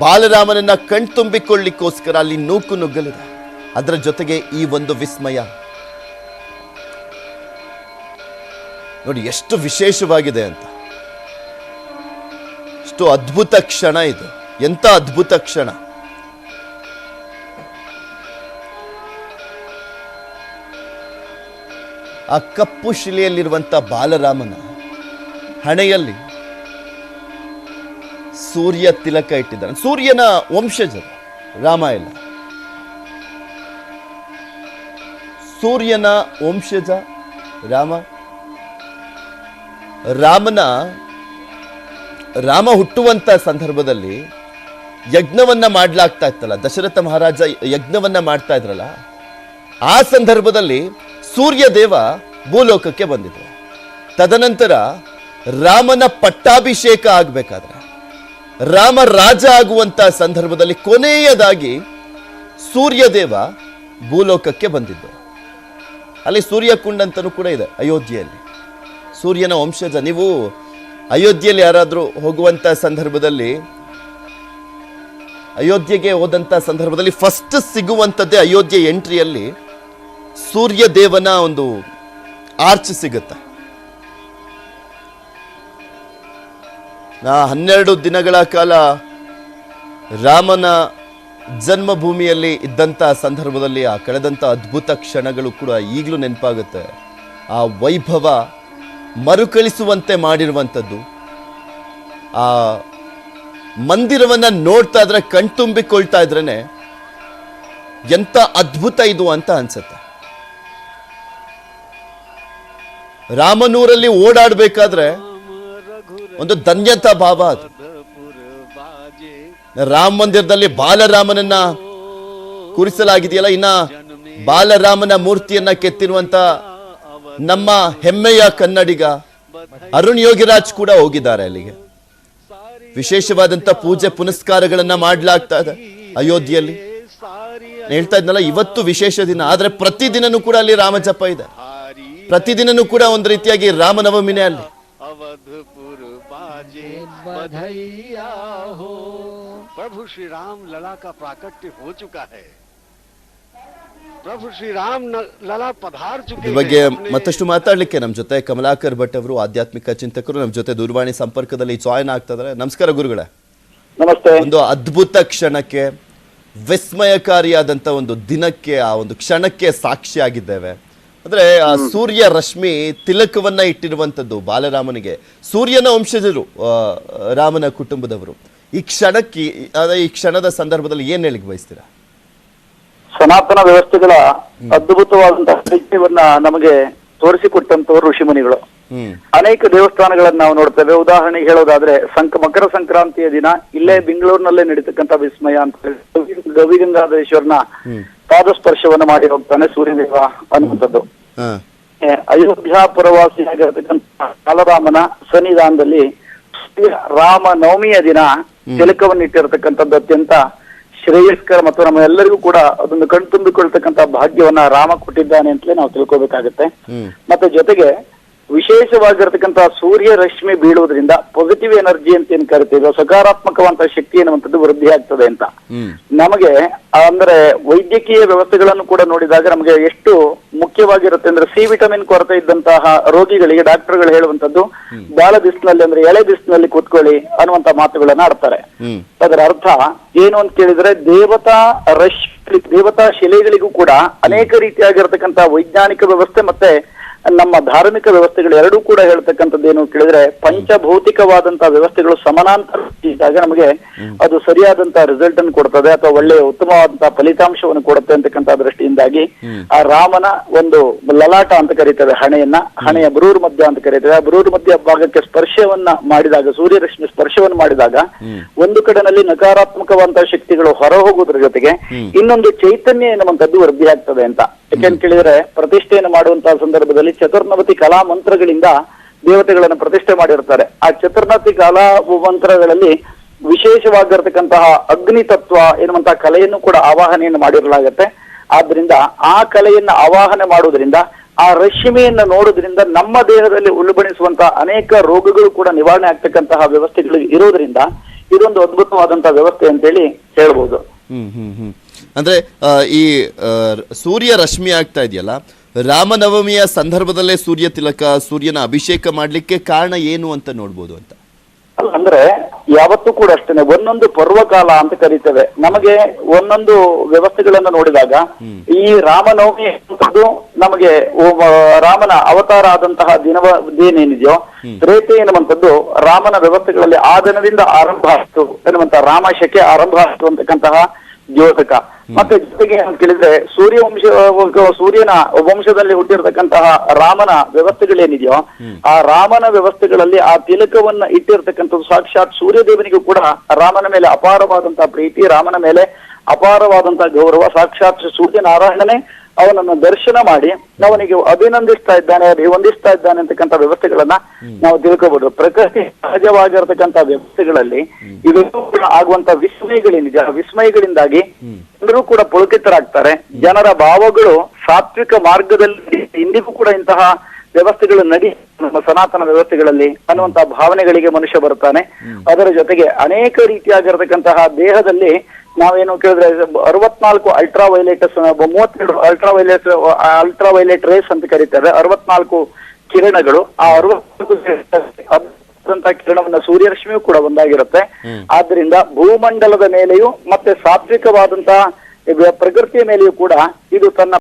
ಬಾಲರಾಮನನ್ನ ಕಣ್ತುಂಬಿಕೊಳ್ಳಿಕ್ಕೋಸ್ಕರ ಅಲ್ಲಿ ನೂಕು ನುಗ್ಗಲಿದೆ. ಅದರ ಜೊತೆಗೆ ಈ ಒಂದು ವಿಸ್ಮಯ ನೋಡಿ ಎಷ್ಟು ವಿಶೇಷವಾಗಿದೆ ಅಂತ. ಎಷ್ಟು ಅದ್ಭುತ ಕ್ಷಣ ಇದು, ಎಂತ ಅದ್ಭುತ ಕ್ಷಣ. ಆ ಕಪ್ಪು ಶಿಲೆಯಲ್ಲಿರುವಂತ ಬಾಲರಾಮನ ಹಣೆಯಲ್ಲಿ ಸೂರ್ಯ ತಿಲಕ ಇಟ್ಟಿದ್ದಾನೆ. ಸೂರ್ಯನ ವಂಶಜ ರಾಮ ಇಲ್ಲ, ಸೂರ್ಯನ ವಂಶಜ ರಾಮ. ರಾಮ ಹುಟ್ಟುವಂತ ಸಂದರ್ಭದಲ್ಲಿ ಯಜ್ಞವನ್ನ ಮಾಡ್ಲಾಗ್ತಾ ಇತ್ತಲ್ಲ, ದಶರಥ ಮಹಾರಾಜ ಯಜ್ಞವನ್ನ ಮಾಡ್ತಾ ಇದ್ರಲ್ಲ, ಆ ಸಂದರ್ಭದಲ್ಲಿ ಸೂರ್ಯ ದೇವ ಭೂಲೋಕಕ್ಕೆ ಬಂದಿದ್ರು. ತದನಂತರ ರಾಮನ ಪಟ್ಟಾಭಿಷೇಕ ಆಗ್ಬೇಕಾದ್ರೆ, ರಾಮ ರಾಜ ಆಗುವಂತ ಸಂದರ್ಭದಲ್ಲಿ ಕೊನೆಯದಾಗಿ ಸೂರ್ಯದೇವ ಭೂಲೋಕಕ್ಕೆ ಬಂದಿದ್ದು. ಅಲ್ಲಿ ಸೂರ್ಯಕುಂಡ ಅಂತಲೂ ಕೂಡ ಇದೆ ಅಯೋಧ್ಯೆಯಲ್ಲಿ, ಸೂರ್ಯನ ವಂಶಜ. ನೀವು ಅಯೋಧ್ಯೆಯಲ್ಲಿ ಯಾರಾದರೂ ಹೋಗುವಂತ ಸಂದರ್ಭದಲ್ಲಿ, ಅಯೋಧ್ಯೆಗೆ ಹೋದಂತ ಸಂದರ್ಭದಲ್ಲಿ ಫಸ್ಟ್ ಸಿಗುವಂಥದ್ದೇ ಅಯೋಧ್ಯೆ ಎಂಟ್ರಿಯಲ್ಲಿ ಸೂರ್ಯ ದೇವನ ಒಂದು ಆರ್ಚ್ ಸಿಗುತ್ತೆ. 12 ದಿನಗಳ ಕಾಲ ರಾಮನ ಜನ್ಮಭೂಮಿಯಲ್ಲಿ ಇದ್ದಂಥ ಸಂದರ್ಭದಲ್ಲಿ ಆ ಕಳೆದಂಥ ಅದ್ಭುತ ಕ್ಷಣಗಳು ಕೂಡ ಈಗಲೂ ನೆನಪಾಗುತ್ತೆ. ಆ ವೈಭವ ಮರುಕಳಿಸುವಂತೆ ಮಾಡಿರುವಂಥದ್ದು, ಆ ಮಂದಿರವನ್ನ ನೋಡ್ತಾ ಇದ್ರೆ ಕಣ್ತುಂಬಿಕೊಳ್ತಾ ಇದ್ರೇನೆ ಎಂತ ಅದ್ಭುತ ಇದು ಅಂತ ಅನ್ಸುತ್ತೆ. ರಾಮನೂರಲ್ಲಿ ಓಡಾಡಬೇಕಾದ್ರೆ ಒಂದು ಧನ್ಯತಾ ಭಾವ ಅದು. ರಾಮ ಮಂದಿರದಲ್ಲಿ ಬಾಲರಾಮನನ್ನ ಕೂರಿಸಲಾಗಿದೆಯಲ್ಲ, ಇನ್ನ ಬಾಲರಾಮನ ಮೂರ್ತಿಯನ್ನ ಕೆತ್ತಿರುವಂತ ನಮ್ಮ ಹೆಮ್ಮೆಯ ಕನ್ನಡಿಗ ಅರುಣ್ ಯೋಗಿರಾಜ್ ಕೂಡ ಹೋಗಿದ್ದಾರೆ ಅಲ್ಲಿಗೆ. ವಿಶೇಷವಾದಂತ ಪೂಜೆ ಪುನಸ್ಕಾರಗಳನ್ನ ಮಾಡ್ಲಾಗ್ತಾ ಇದೆ ಅಯೋಧ್ಯೆಯಲ್ಲಿ. ಹೇಳ್ತಾ ಇದ್ನಲ್ಲ, ಇವತ್ತು ವಿಶೇಷ ದಿನ, ಆದ್ರೆ ಪ್ರತಿದಿನನೂ ಕೂಡ ಅಲ್ಲಿ ರಾಮ ಜಪ ಇದೆ. ಪ್ರತಿದಿನನೂ ಕೂಡ ಒಂದು ರೀತಿಯಾಗಿ ರಾಮನವಮಿನೇ ಅಲ್ಲಿ. प्रभु श्री राम लला का प्राकट्य हो चुका है. प्रभु श्री राम लला पधार चुके हैं. ಬಗ್ಗೆ ಮತ್ತಷ್ಟು ಮಾತಾಡ್ಲಿಕ್ಕೆ ನಮ್ಮ ಜೊತೆ ಕಮಲಾಕರ್ ಭಟ್ ಅವರು, ಆಧ್ಯಾತ್ಮಿಕ ಚಿಂತಕರು, ನಮ್ಮ ಜೊತೆ ದೂರವಾಣಿ ಸಂಪರ್ಕದಲ್ಲಿ ಜಾಯಿನ್ ಆಗ್ತಾ ಇದ್ದಾರೆ. ನಮಸ್ಕಾರ ಗುರುಗಳೇ. ನಮಸ್ತೆ. ಒಂದು ಅದ್ಭುತ ಕ್ಷಣಕ್ಕೆ, ವಿಸ್ಮಯಕಾರಿಯಾದಂತ ಒಂದು ದಿನಕ್ಕೆ, ಆ ಒಂದು ಕ್ಷಣಕ್ಕೆ ಸಾಕ್ಷಿಯಾಗಿದ್ದೇವೆ. ಅಂದ್ರೆ ಆ ಸೂರ್ಯ ರಶ್ಮಿ ತಿಲಕವನ್ನ ಇಟ್ಟಿರುವಂತದ್ದು ಬಾಲರಾಮನಿಗೆ. ಸೂರ್ಯನ ವಂಶಜರು ರಾಮನ ಕುಟುಂಬದವರು. ಈ ಕ್ಷಣಕ್ಕೆ, ಈ ಕ್ಷಣದ ಸಂದರ್ಭದಲ್ಲಿ ಏನ್ ಹೇಳಿಕ್ ಬಯಸ್ತೀರಾ? ಸನಾತನ ವ್ಯವಸ್ಥೆಗಳ ಅದ್ಭುತವಾದಂತಹ ಪರಿಚಯವನ್ನ ನಮಗೆ ತೋರಿಸಿಕೊಟ್ಟಂತವರು ಋಷಿಮುನಿಗಳು. ಅನೇಕ ದೇವಸ್ಥಾನಗಳನ್ನ ನಾವು ನೋಡ್ತೇವೆ. ಉದಾಹರಣೆಗೆ ಹೇಳೋದಾದ್ರೆ ಮಕರ ಸಂಕ್ರಾಂತಿಯ ದಿನ ಇಲ್ಲೇ ಬೆಂಗಳೂರಿನಲ್ಲೇ ನಡೀತಕ್ಕಂಥ ವಿಸ್ಮಯ ಅಂತ ಹೇಳಿ ಗವಿಗಂಗಾಧರೇಶ್ವರನ ಪಾದಸ್ಪರ್ಶವನ್ನು ಮಾಡಿ ಹೋಗ್ತಾನೆ ಸೂರ್ಯದೇವ ಅನ್ನುವಂಥದ್ದು. ಅಯೋಧ್ಯ ಪುರವಾಸಿಯಾಗಿರತಕ್ಕಂಥ ಬಾಲರಾಮನ ಸನ್ನಿಧಾನದಲ್ಲಿ ರಾಮ ನವಮಿಯ ದಿನ ತಿಲಕವನ್ನು ಇಟ್ಟಿರತಕ್ಕಂಥದ್ದು ಅತ್ಯಂತ ಶ್ರೇಯಸ್ಕರ ಮತ್ತು ನಮ್ಮ ಎಲ್ಲರಿಗೂ ಕೂಡ ಅದನ್ನು ಕಣ್ತುಂಬಿಕೊಳ್ತಕ್ಕಂಥ ಭಾಗ್ಯವನ್ನ ರಾಮ ಕೊಟ್ಟಿದ್ದಾನೆ ಅಂತಲೇ ನಾವು ತಿಳ್ಕೊಬೇಕಾಗತ್ತೆ. ಮತ್ತೆ ಜೊತೆಗೆ ವಿಶೇಷವಾಗಿರತಕ್ಕಂತಹ ಸೂರ್ಯ ರಶ್ಮಿ ಬೀಳುವುದರಿಂದ ಪಾಸಿಟಿವ್ ಎನರ್ಜಿ ಅಂತ ಏನ್ ಕರಿತೀವಿ, ಸಕಾರಾತ್ಮಕವಂತಹ ಶಕ್ತಿ ಎನ್ನುವಂಥದ್ದು ವೃದ್ಧಿ ಆಗ್ತದೆ ಅಂತ. ನಮಗೆ ಅಂದ್ರೆ ವೈದ್ಯಕೀಯ ವ್ಯವಸ್ಥೆಗಳನ್ನು ಕೂಡ ನೋಡಿದಾಗ ನಮಗೆ ಎಷ್ಟು ಮುಖ್ಯವಾಗಿರುತ್ತೆ ಅಂದ್ರೆ, ಸಿ ವಿಟಮಿನ್ ಕೊರತೆ ಇದ್ದಂತಹ ರೋಗಿಗಳಿಗೆ ಡಾಕ್ಟರ್ಗಳು ಹೇಳುವಂತದ್ದು ಬಾಳ ಬಿಸಿನಲ್ಲಿ ಅಂದ್ರೆ ಎಳೆ ಬಿಸಿನಲ್ಲಿ ಕೂತ್ಕೊಳ್ಳಿ ಅನ್ನುವಂತ ಮಾತುಗಳನ್ನ ಆಡ್ತಾರೆ. ಅದರ ಅರ್ಥ ಏನು ಅಂತ ಕೇಳಿದ್ರೆ, ದೇವತಾ ಶಿಲೆಗಳಿಗೂ ಕೂಡ ಅನೇಕ ರೀತಿಯಾಗಿರ್ತಕ್ಕಂತಹ ವೈಜ್ಞಾನಿಕ ವ್ಯವಸ್ಥೆ ಮತ್ತೆ ನಮ್ಮ ಧಾರ್ಮಿಕ ವ್ಯವಸ್ಥೆಗಳು ಎರಡೂ ಕೂಡ ಹೇಳ್ತಕ್ಕಂಥದ್ದೇನು ಕೇಳಿದ್ರೆ, ಪಂಚಭೌತಿಕವಾದಂತಹ ವ್ಯವಸ್ಥೆಗಳು ಸಮಾನಾಂತರ ಇದ್ದಾಗ ನಮಗೆ ಅದು ಸರಿಯಾದಂತಹ ರಿಸಲ್ಟ್ ಅನ್ನು ಕೊಡ್ತದೆ ಅಥವಾ ಒಳ್ಳೆಯ ಉತ್ತಮವಾದಂತಹ ಫಲಿತಾಂಶವನ್ನು ಕೊಡುತ್ತೆ ಅಂತಕ್ಕಂಥ ದೃಷ್ಟಿಯಿಂದಾಗಿ ಆ ರಾಮನ ಒಂದು ಲಲಾಟ ಅಂತ ಕರೀತೇವೆ, ಹಣೆಯ ಬ್ರೂರ್ ಮಧ್ಯ ಅಂತ ಕರೀತೇವೆ. ಆ ಬ್ರೂರ್ ಮಧ್ಯ ಭಾಗಕ್ಕೆ ಸ್ಪರ್ಶವನ್ನ ಮಾಡಿದಾಗ, ಸೂರ್ಯರಶ್ಮಿ ಸ್ಪರ್ಶವನ್ನು ಮಾಡಿದಾಗ ಒಂದು ಕಡೆನಲ್ಲಿ ನಕಾರಾತ್ಮಕವಂತಹ ಶಕ್ತಿಗಳು ಹೊರ ಹೋಗೋದ್ರ ಜೊತೆಗೆ ಇನ್ನೊಂದು ಚೈತನ್ಯ ಎನ್ನುವಂಥದ್ದು ವೃದ್ಧಿ ಆಗ್ತದೆ ಅಂತ. ಯಾಕೆಂತ ಕೇಳಿದ್ರೆ, ಪ್ರತಿಷ್ಠೆಯನ್ನು ಮಾಡುವಂತಹ ಸಂದರ್ಭದಲ್ಲಿ ಚತುರ್ನವತಿ ಕಲಾ ಮಂತ್ರಗಳಿಂದ ದೇವತೆಗಳನ್ನು ಪ್ರತಿಷ್ಠೆ ಮಾಡಿರ್ತಾರೆ. ಆ ಚತುರ್ನವತಿ ಕಲಾ ಮಂತ್ರಗಳಲ್ಲಿ ವಿಶೇಷವಾಗಿರ್ತಕ್ಕಂತಹ ಅಗ್ನಿ ತತ್ವ ಎನ್ನುವಂತಹ ಕಲೆಯನ್ನು ಕೂಡ ಆವಾಹನೆಯನ್ನು ಮಾಡಿರಲಾಗತ್ತೆ. ಆದ್ರಿಂದ ಆ ಕಲೆಯನ್ನ ಆವಾಹನೆ ಮಾಡುವುದರಿಂದ, ಆ ರಶ್ಮಿಯನ್ನ ನೋಡೋದ್ರಿಂದ ನಮ್ಮ ದೇಹದಲ್ಲಿ ಉಲ್ಬಣಿಸುವಂತಹ ಅನೇಕ ರೋಗಗಳು ಕೂಡ ನಿವಾರಣೆ ಆಗ್ತಕ್ಕಂತಹ ವ್ಯವಸ್ಥೆಗಳು ಇರೋದ್ರಿಂದ ಇದೊಂದು ಅದ್ಭುತವಾದಂತಹ ವ್ಯವಸ್ಥೆ ಅಂತೇಳಿ ಹೇಳ್ಬೋದು. ಅಂದ್ರೆ ಈ ಸೂರ್ಯ ರಶ್ಮಿ ಆಗ್ತಾ ಇದೆಯಲ್ಲ, ರಾಮನವಮಿಯ ಸಂದರ್ಭದಲ್ಲೇ ಸೂರ್ಯ ತಿಲಕ, ಸೂರ್ಯನ ಅಭಿಷೇಕ ಮಾಡ್ಲಿಕ್ಕೆ ಕಾರಣ ಏನು ಅಂತ ನೋಡ್ಬೋದು ಅಂತ. ಅಂದ್ರೆ ಯಾವತ್ತೂ ಕೂಡ ಅಷ್ಟೇನೆ, ಒಂದೊಂದು ಪರ್ವಕಾಲ ಅಂತ ಕರೀತೇವೆ. ನಮಗೆ ಒಂದೊಂದು ವ್ಯವಸ್ಥೆಗಳನ್ನು ನೋಡಿದಾಗ ಈ ರಾಮನವಮಿ ಅನ್ನುವಂಥದ್ದು ನಮಗೆ ರಾಮನ ಅವತಾರ ಆದಂತಹ ದಿನವೇನೇನಿದೆಯೋ ತ್ರೇತೆ ಎನ್ನುವಂಥದ್ದು ರಾಮನ ವ್ಯವಸ್ಥೆಗಳಲ್ಲಿ ಆ ದಿನದಿಂದ ಆರಂಭ ಆಯಿತು ಎನ್ನುವಂತಹ ರಾಮ ಶಕೆ ಆರಂಭ ಆಯಿತು ಅಂತಕ್ಕಂತಹ ದ್ಯೋತಕ. ಮತ್ತೆ ಜೊತೆಗೆ ಅಂತ ಕೇಳಿದ್ರೆ ಸೂರ್ಯನ ವಂಶದಲ್ಲಿ ಹುಟ್ಟಿರ್ತಕ್ಕಂತಹ ರಾಮನ ವ್ಯವಸ್ಥೆಗಳೇನಿದೆಯೋ ಆ ರಾಮನ ವ್ಯವಸ್ಥೆಗಳಲ್ಲಿ ಆ ತಿಲಕವನ್ನ ಇಟ್ಟಿರ್ತಕ್ಕಂಥದ್ದು ಸಾಕ್ಷಾತ್ ಸೂರ್ಯದೇವನಿಗೂ ಕೂಡ ರಾಮನ ಮೇಲೆ ಅಪಾರವಾದಂತಹ ಪ್ರೀತಿ, ರಾಮನ ಮೇಲೆ ಅಪಾರವಾದಂತಹ ಗೌರವ. ಸಾಕ್ಷಾತ್ ಸೂರ್ಯನಾರಾಯಣನೇ ಅವನನ್ನು ದರ್ಶನ ಮಾಡಿ ಅವನಿಗೆ ಅಭಿನಂದಿಸ್ತಾ ಇದ್ದಾನೆ, ಅಭಿವಂದಿಸ್ತಾ ಇದ್ದಾನೆ ಅಂತಕ್ಕಂಥ ವ್ಯವಸ್ಥೆಗಳನ್ನ ನಾವು ತಿಳ್ಕೋಬಹುದು. ಪ್ರಕೃತಿ ಸಹಜವಾಗಿರತಕ್ಕಂಥ ವ್ಯವಸ್ಥೆಗಳಲ್ಲಿ ಇವೆಲ್ಲವೂ ಕೂಡ ಆಗುವಂತ ವಿಸ್ಮಯಗಳೇನಿದೆ, ಆ ವಿಸ್ಮಯಗಳಿಂದಾಗಿ ಎಲ್ಲರೂ ಕೂಡ ಪುಳಕಿತರಾಗ್ತಾರೆ. ಜನರ ಭಾವಗಳು ಸಾತ್ವಿಕ ಮಾರ್ಗದಲ್ಲಿ ಇಂದಿಗೂ ಕೂಡ ಇಂತಹ ವ್ಯವಸ್ಥೆಗಳು ನಮ್ಮ ಸನಾತನ ವ್ಯವಸ್ಥೆಗಳಲ್ಲಿ ಅನ್ನುವಂತಹ ಭಾವನೆಗಳಿಗೆ ಮನುಷ್ಯ ಬರ್ತಾನೆ. ಅದರ ಜೊತೆಗೆ ಅನೇಕ ರೀತಿಯಾಗಿರತಕ್ಕಂತಹ ದೇಹದಲ್ಲಿ ನಾವೇನು ಕೇಳಿದ್ರೆ 64 ಅಲ್ಟ್ರಾವೈಲೆಟಸ್, 32 ಅಲ್ಟ್ರಾವೈಲೆಟ್ ರೇಸ್ ಅಂತ ಕರೀತಾರೆ, 64 ಕಿರಣಗಳು. ಆ 64 ಕಿರಣವನ್ನ ಸೂರ್ಯರಶ್ಮಿಯೂ ಕೂಡ ಒಂದಾಗಿರುತ್ತೆ. ಆದ್ರಿಂದ ಭೂಮಂಡಲದ ಮೇಲೆಯೂ ಮತ್ತೆ ಸಾತ್ವಿಕವಾದಂತಹ ಪ್ರಕೃತಿಯ ಮೇಲೆಯೂ ಕೂಡ ಇದು ತನ್ನ